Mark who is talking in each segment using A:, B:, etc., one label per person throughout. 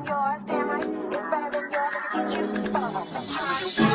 A: Yours, damn right, it's better than yours. I can teach you.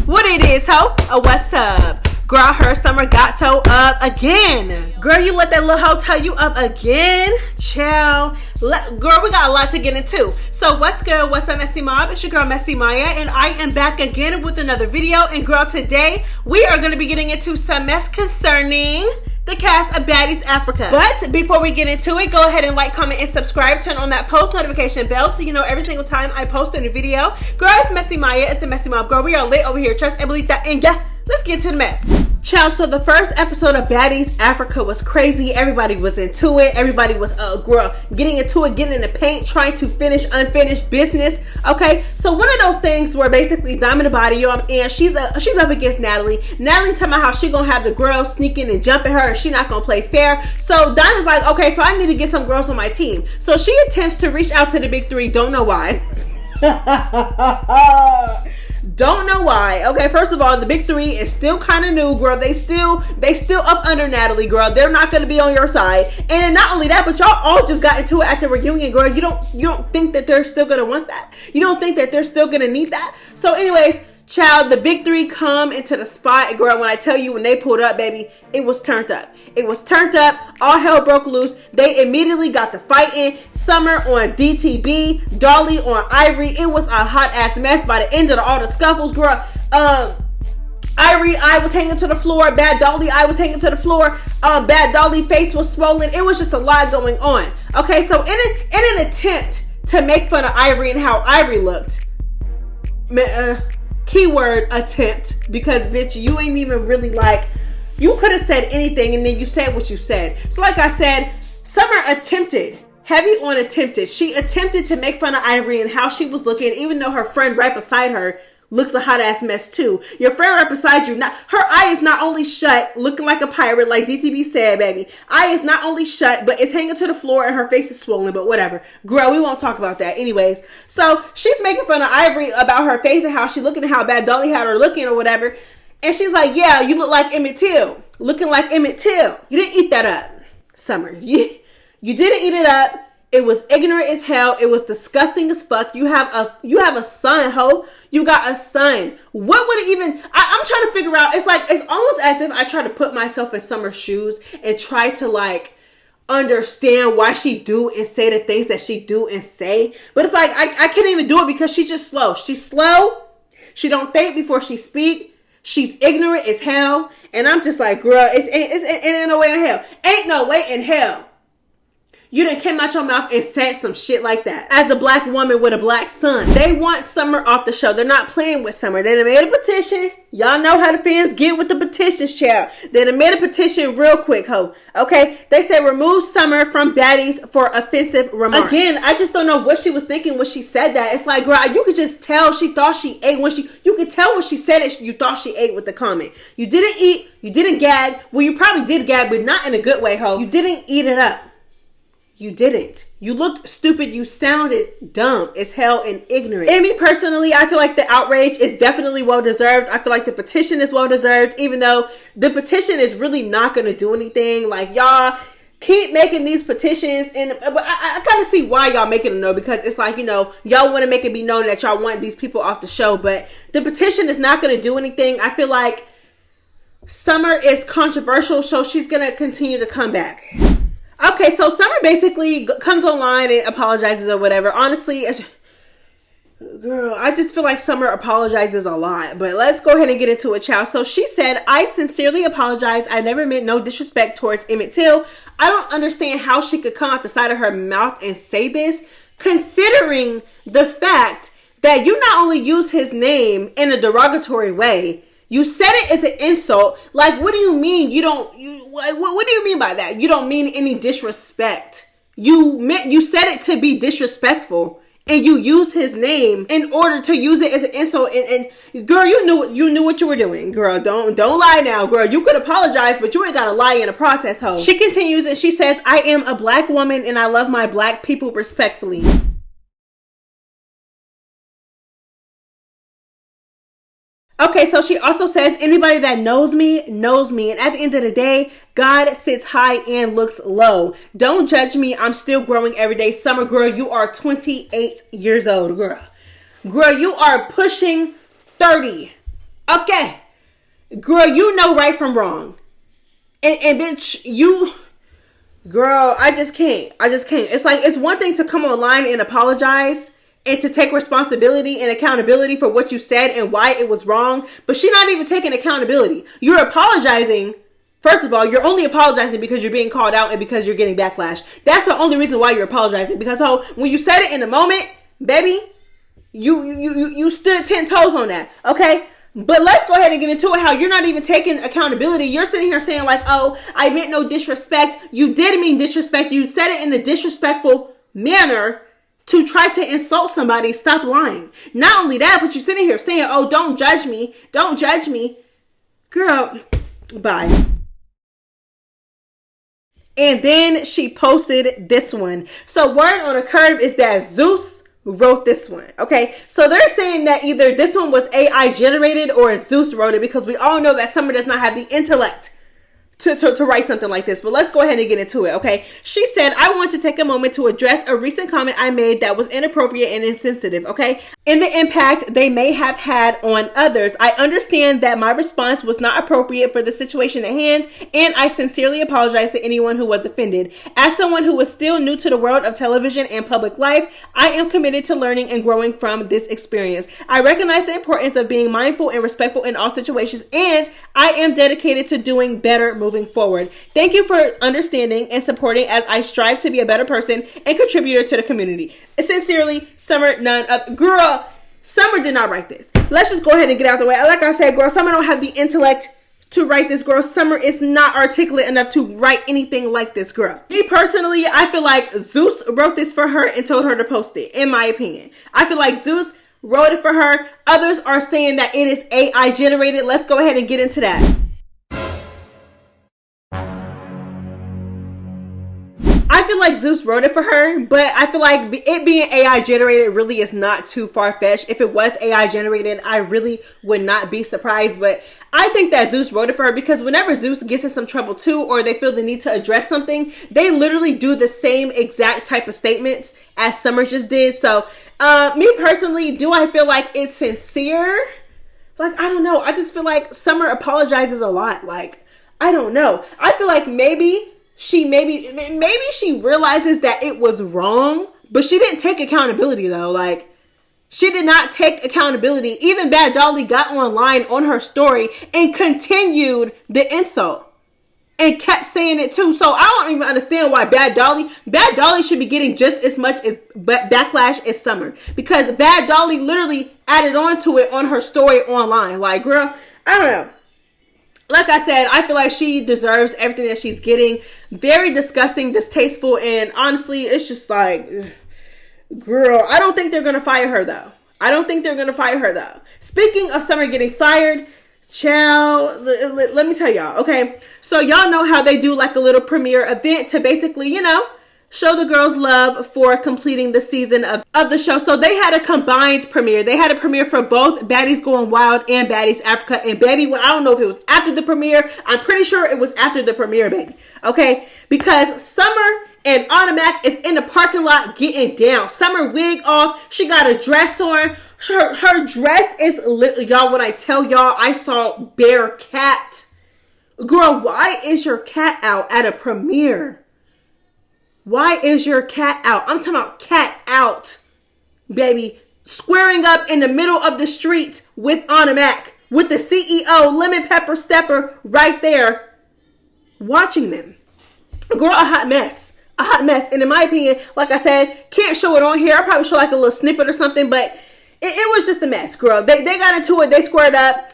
B: What it is, ho? Oh, what's up? Girl, her summer got toe up again. Girl, you let that little hoe toe you up again? Chill. Girl, we got a lot to get into. So what's good? What's up, MessyMya? It's your girl, MessyMya, and I am back again with another video. And girl, today we are going to be getting into some mess concerning the cast of Baddies Africa. But before we get into it, go ahead and like, comment, and subscribe. Turn on that post notification bell so you know every single time I post a new video. Girl, it's MessyMya. It's the Messy Mom. Girl, we are lit over here. Trust and believe that. And yeah, let's get to the mess. Child, so the first episode of Baddies Africa was crazy. Everybody was into it. Everybody was, girl, getting into it, getting in the paint, trying to finish unfinished business. Okay, so one of those things where basically Diamond the Body, you know, and she's up against Natalie. Natalie talking about how she gonna have the girls sneaking and jumping her, and she not gonna play fair. So Diamond's like, okay, so I need to get some girls on my team. So she attempts to reach out to the big three. Don't know why. Don't know why. Okay, first of all, the big three is still kind of new, girl. They still up under Natalie, girl. They're not going to be on your side. And not only that, but y'all all just got into it at the reunion, girl. You don't think that they're still going to want that. You don't think that they're still going to need that. So anyways, child, the big three come into the spot, girl. When I tell you, when they pulled up, baby, it was turned up. It was turned up. All hell broke loose. They immediately got the fighting. Summer on DTB, Dolly on Ivory. It was a hot ass mess by the end of all the scuffles, girl. Ivory eye was hanging to the floor. Bad Dolly eye was hanging to the floor. Bad Dolly face was swollen. It was just a lot going on. Okay, so in an attempt to make fun of Ivory and how Ivory looked, keyword attempt, because bitch, you ain't even really like, you could have said anything and then you said what you said. So like I said, Summer attempted, heavy on attempted. She attempted to make fun of Ivory and how she was looking, even though her friend right beside her looks a hot ass mess too. Your friend right beside you, her eye is not only shut, looking like a pirate, like DTB said, baby. Eye is not only shut, but it's hanging to the floor and her face is swollen, but whatever. Girl, we won't talk about that. Anyways, so she's making fun of Ivory about her face and how she looking and how bad Dolly had her looking or whatever. And she's like, yeah, you look like Emmett Till. Looking like Emmett Till. You didn't eat that up, Summer. You didn't eat it up. It was ignorant as hell. It was disgusting as fuck. You have a son, ho. You got a son. What would it even... I'm trying to figure out... It's almost as if I try to put myself in Summer's shoes and try to like understand why she do and say the things that she do and say. But it's like, I can't even do it because she's just slow. She's slow. She don't think before she speak. She's ignorant as hell. And I'm just like, girl, it ain't no way in hell. Ain't no way in hell you done came out your mouth and said some shit like that. As a black woman with a black son. They want Summer off the show. They're not playing with Summer. They done made a petition. Y'all know how the fans get with the petitions, child. They done made a petition real quick, ho. Okay? They said remove Summer from Baddies for offensive remarks. Again, I just don't know what she was thinking when she said that. It's like, girl, you could just tell she thought she ate you could tell when she said it, you thought she ate with the comment. You didn't eat. You didn't gag. Well, you probably did gag, but not in a good way, ho. You didn't eat it up. You didn't. You looked stupid. You sounded dumb as hell and ignorant. And me personally, I feel like the outrage is definitely well-deserved. I feel like the petition is well-deserved, even though the petition is really not going to do anything. Like, y'all keep making these petitions, but I kind of see why y'all making them, though, because it's like, you know, y'all want to make it be known that y'all want these people off the show, but the petition is not going to do anything. I feel like Summer is controversial, so she's going to continue to come back. Okay, so Summer basically comes online and apologizes or whatever. Honestly, girl, I just feel like Summer apologizes a lot. But let's go ahead and get into it, child. So she said, I sincerely apologize. I never meant no disrespect towards Emmett Till. I don't understand how she could come out the side of her mouth and say this, considering the fact that you not only use his name in a derogatory way, you said it as an insult. Like, what do you mean what do you mean by that? You don't mean any disrespect. You said it to be disrespectful, and you used his name in order to use it as an insult. And girl, you knew what you were doing. Girl, don't lie now, girl. You could apologize, but you ain't gotta lie in the process, ho. She continues and she says, I am a black woman and I love my black people respectfully. Okay, so she also says, anybody that knows me, knows me. And at the end of the day, God sits high and looks low. Don't judge me. I'm still growing every day. Summer, girl, you are 28 years old, girl. Girl, you are pushing 30. Okay. Girl, you know right from wrong. And bitch, you... Girl, I just can't. It's like, it's one thing to come online and apologize and to take responsibility and accountability for what you said and why it was wrong. But she's not even taking accountability. You're apologizing. First of all, you're only apologizing because you're being called out and because you're getting backlash. That's the only reason why you're apologizing. Because when you said it in the moment, baby, you stood 10 toes on that. Okay? But let's go ahead and get into it. How you're not even taking accountability. You're sitting here saying like, oh, I meant no disrespect. You did mean disrespect. You said it in a disrespectful manner to try to insult somebody. Stop lying. Not only that, but you're sitting here saying, oh, don't judge me. Don't judge me. Girl, bye. And then she posted this one. So word on the curb is that Zeus wrote this one. Okay, so they're saying that either this one was AI generated or Zeus wrote it, because we all know that Summer does not have the intellect to write something like this. But let's go ahead and get into it. Okay, she said, I want to take a moment to address a recent comment I made that was inappropriate and insensitive. Okay, and the impact they may have had on others. I understand that my response was not appropriate for the situation at hand, and I sincerely apologize to anyone who was offended. As someone who is still new to the world of television and public life, I am committed to learning and growing from this experience. I recognize the importance of being mindful and respectful in all situations, and I am dedicated to doing better moving forward. Thank you for understanding and supporting as I strive to be a better person and contributor to the community. Sincerely, Summer, none of... Girl, Summer did not write this. Let's just go ahead and get out the way. Like I said, girl, Summer don't have the intellect to write this, girl. Summer is not articulate enough to write anything like this, girl. Me personally, I feel like Zeus wrote this for her and told her to post it, in my opinion. I feel like Zeus wrote it for her. Others are saying that it is AI generated. Let's go ahead and get into that. I feel like Zeus wrote it for her, but I feel like it being AI generated really is not too far-fetched. If it was AI generated, I really would not be surprised. But I think that Zeus wrote it for her, because whenever Zeus gets in some trouble too, or they feel the need to address something, they literally do the same exact type of statements as Summer just did. So me personally, do I feel like it's sincere? Like, I don't know. I just feel like Summer apologizes a lot. Like, I don't know. I feel like maybe she realizes that it was wrong, but she didn't take accountability though. Like, she did not take accountability. Even Bad Dolly got online on her story and continued the insult and kept saying it too. So I don't even understand why Bad Dolly should be getting just as much as backlash as Summer, because Bad Dolly literally added on to it on her story online. Like, girl, I don't know. Like I said, I feel like she deserves everything that she's getting. Very disgusting, distasteful, and honestly, it's just like, girl, I don't think they're going to fire her, though. Speaking of Summer getting fired, child, let me tell y'all, okay? So y'all know how they do like a little premiere event to basically, show the girls love for completing the season of the show. So they had a combined premiere. They had a premiere for both Baddies Going Wild and Baddies Africa. And baby, well, I don't know if it was after the premiere. I'm pretty sure it was after the premiere, baby. Okay? Because Summer and Ahna is in the parking lot getting down. Summer wig off. She got a dress on. Her dress is lit. Y'all, when I tell y'all, I saw bare cat. Girl, why is your cat out at a premiere? Why is your cat out? I'm talking about cat out, baby. Squaring up in the middle of the street with Ahna, with the CEO, Lemon Pepper Stepper, right there, watching them. Girl, a hot mess. And in my opinion, like I said, can't show it on here. I'll probably show like a little snippet or something, but it was just a mess, girl. They got into it. They squared up.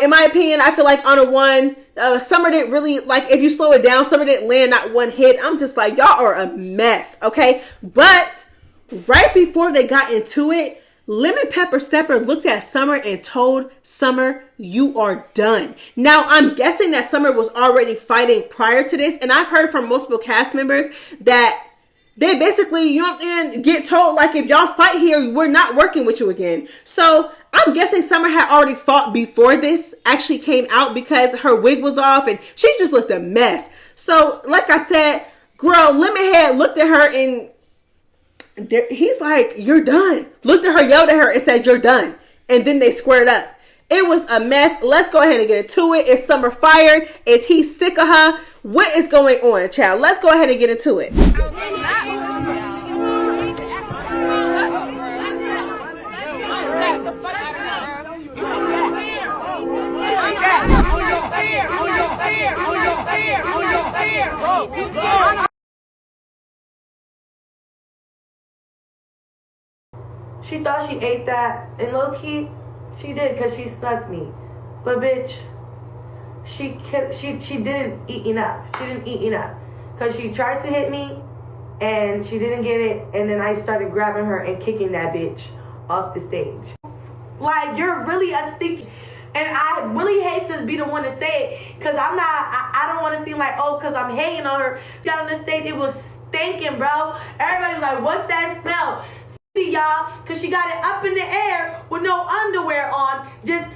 B: In my opinion, I feel like Ahna won. Summer didn't really, like, if you slow it down, Summer didn't land not one hit. I'm just like, y'all are a mess, okay? But right before they got into it, Lemon Pepper Stepper looked at Summer and told Summer, you are done. Now, I'm guessing that Summer was already fighting prior to this, and I've heard from multiple cast members that they basically, get told, like, if y'all fight here, we're not working with you again. So I'm guessing Summer had already fought before this actually came out because her wig was off and she just looked a mess. So, like I said, girl, Lemonhead looked at her and he's like, "You're done." Looked at her, yelled at her, and said, "You're done." And then they squared up. It was a mess. Let's go ahead and get into it. Is Summer fired? Is he sick of her? What is going on, child? Let's go ahead and get into it.
C: She thought she ate that, and low-key, she did because she snuck me. But bitch, she didn't eat enough. She didn't eat enough because she tried to hit me, and she didn't get it. And then I started grabbing her and kicking that bitch off the stage. Like, you're really a stinky. And I really hate to be the one to say it because I don't want to seem like, oh, because I'm hating on her. Down on the stage, it was stinking, bro. Everybody was like, what's that smell? Y'all, because she got it up in the air with no underwear on, just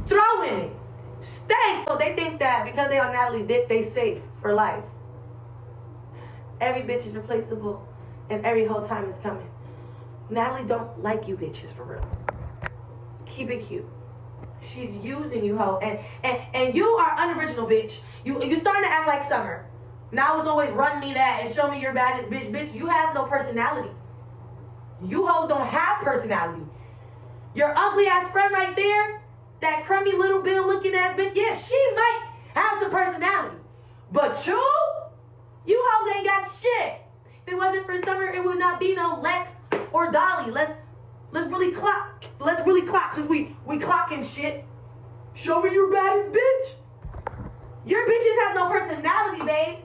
C: throwing it. Stank. So they think that because they on Natalie, they safe for life. Every bitch is replaceable, and every whole time is coming. Natalie don't like you bitches for real. Keep it cute. She's using you, ho, and you are unoriginal, bitch. You starting to act like Summer. Now it's always run me that and show me your baddest bitch. Bitch, you have no personality. You hoes don't have personality. Your ugly ass friend right there, that crummy little bill looking ass bitch, yeah, she might have some personality. But you hoes ain't got shit. If it wasn't for Summer, it would not be no Lex or Dolly. Let's really clock. Let's really clock, cause we clocking shit. Show me your baddest bitch. Your bitches have no personality, babe.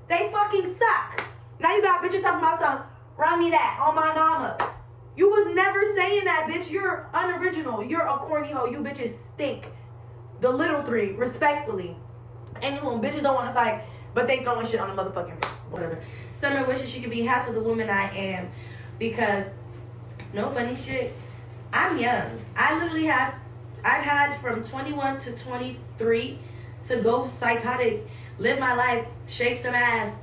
C: They fucking suck. Now you got bitches talking about something. Run me that on my mama. You was never saying that, bitch. You're unoriginal. You're a corny hoe. You bitches stink. The little three, respectfully. Anyone, bitches don't want to fight, but they throwing shit on the motherfucking bitch. Whatever. Summer wishes she could be half of the woman I am because, no funny shit, I'm young. I've had from 21 to 23 to go psychotic, live my life, shake some ass,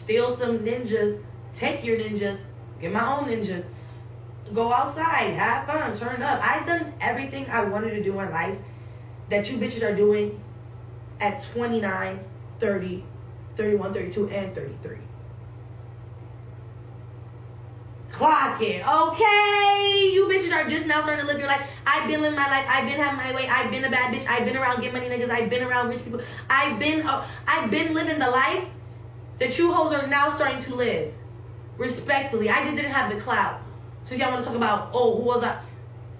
C: steal some ninjas, take your ninjas, get my own ninjas, go outside, have fun, turn up. I've done everything I wanted to do in life that you bitches are doing at 29, 30, 31, 32, and 33. Clock it, okay? You bitches are just now starting to live your life. I've been living my life. I've been having my way. I've been a bad bitch. I've been around get money niggas. I've been around rich people. I've been living the life that you hoes are now starting to live. Respectfully, I just didn't have the clout. So y'all want to talk about, oh, who was I?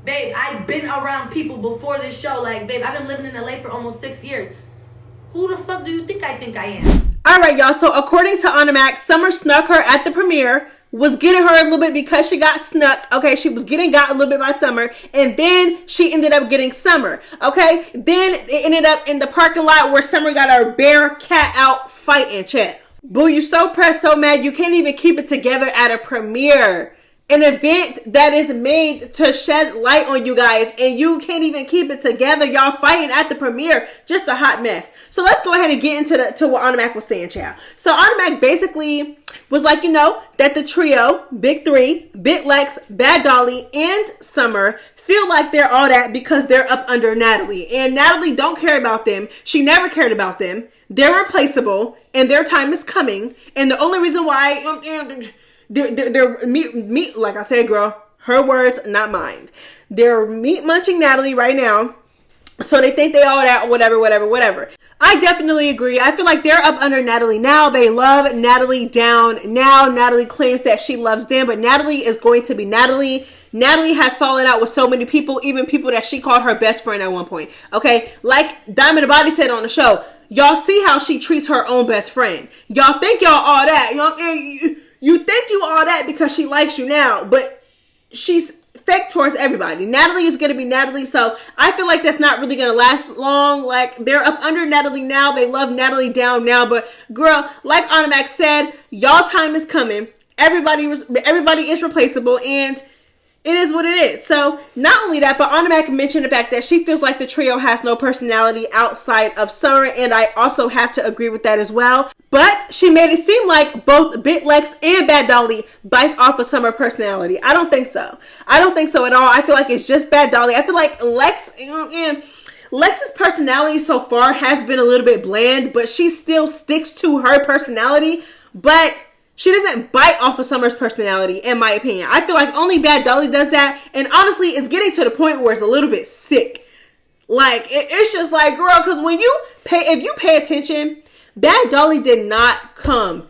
C: Babe, I've been around people before this show. Like, babe, I've been living in LA for almost 6 years. Who the fuck do you think I am?
B: All right, y'all. So according to Ahna, Summer snuck her at the premiere, was getting her a little bit because she got snuck. Okay, she was getting got a little bit by Summer, and then she ended up getting Summer. Okay, then it ended up in the parking lot where Summer got her bare cat out fighting, chat. Boo, you so pressed, so mad, you can't even keep it together at a premiere. An event that is made to shed light on you guys, and you can't even keep it together. Y'all fighting at the premiere. Just a hot mess. So let's go ahead and get into what Ahna was saying, child. So Ahna basically was like, that the trio, Big Three, Big Lex, Bad Dolly, and Summer feel like they're all that because they're up under Natalie. And Natalie don't care about them. She never cared about them. They're replaceable, and their time is coming. And the only reason why they're meat, like I said, girl, her words, not mine. They're meat munching Natalie right now. So they think they all that, whatever. I definitely agree. I feel like they're up under Natalie now. They love Natalie down now. Natalie claims that she loves them, but Natalie is going to be Natalie. Natalie has fallen out with so many people, even people that she called her best friend at one point. Okay, like Diamond the Body said on the show, y'all see how she treats her own best friend. Y'all think y'all all that. You think you all that because she likes you now, but she's fake towards everybody. Natalie is going to be Natalie, so I feel like that's not really going to last long. Like, they're up under Natalie now. They love Natalie down now, but girl, like Ahna said, y'all time is coming. Everybody is replaceable, and It is what it is. So not only that, but Ahna mentioned the fact that she feels like the trio has no personality outside of Summer, and I also have to agree with that as well. But she made it seem like both Bitlex and Bad Dolly bites off of Summer personality. I don't think so. I don't think so at all. I feel like it's just Bad Dolly. I feel like Lex's personality so far has been a little bit bland, but she still sticks to her personality. But she doesn't bite off of Summer's personality, in my opinion. I feel like only Bad Dolly does that. And honestly, it's getting to the point where it's a little bit sick. Like, it's just like, girl, because if you pay attention, Bad Dolly did not come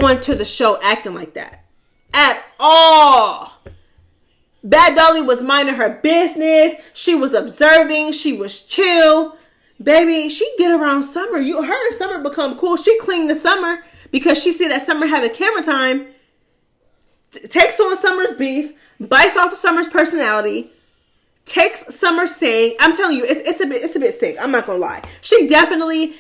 B: onto the show acting like that. At all. Bad Dolly was minding her business. She was observing. She was chill. Baby, she get around Summer. Her and Summer become cool. She cling to Summer because she see that Summer having camera time, takes on Summer's beef, bites off of Summer's personality, takes Summer's saying. I'm telling you, it's a bit sick. I'm not gonna lie. She definitely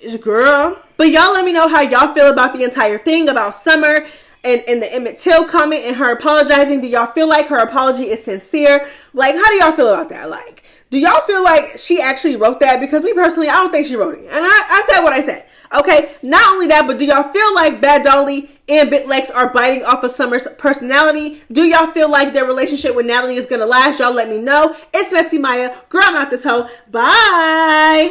B: is, girl. But y'all let me know how y'all feel about the entire thing about Summer and the Emmett Till comment and her apologizing. Do y'all feel like her apology is sincere? Like, how do y'all feel about that? Like, do y'all feel like she actually wrote that? Because me personally, I don't think she wrote it. And I said what I said. Okay, not only that, but do y'all feel like Bad Dolly and Bitlex are biting off of Summer's personality? Do y'all feel like their relationship with Natalie is going to last? Y'all let me know. It's MessyMya. Girl, I'm not this hoe. Bye.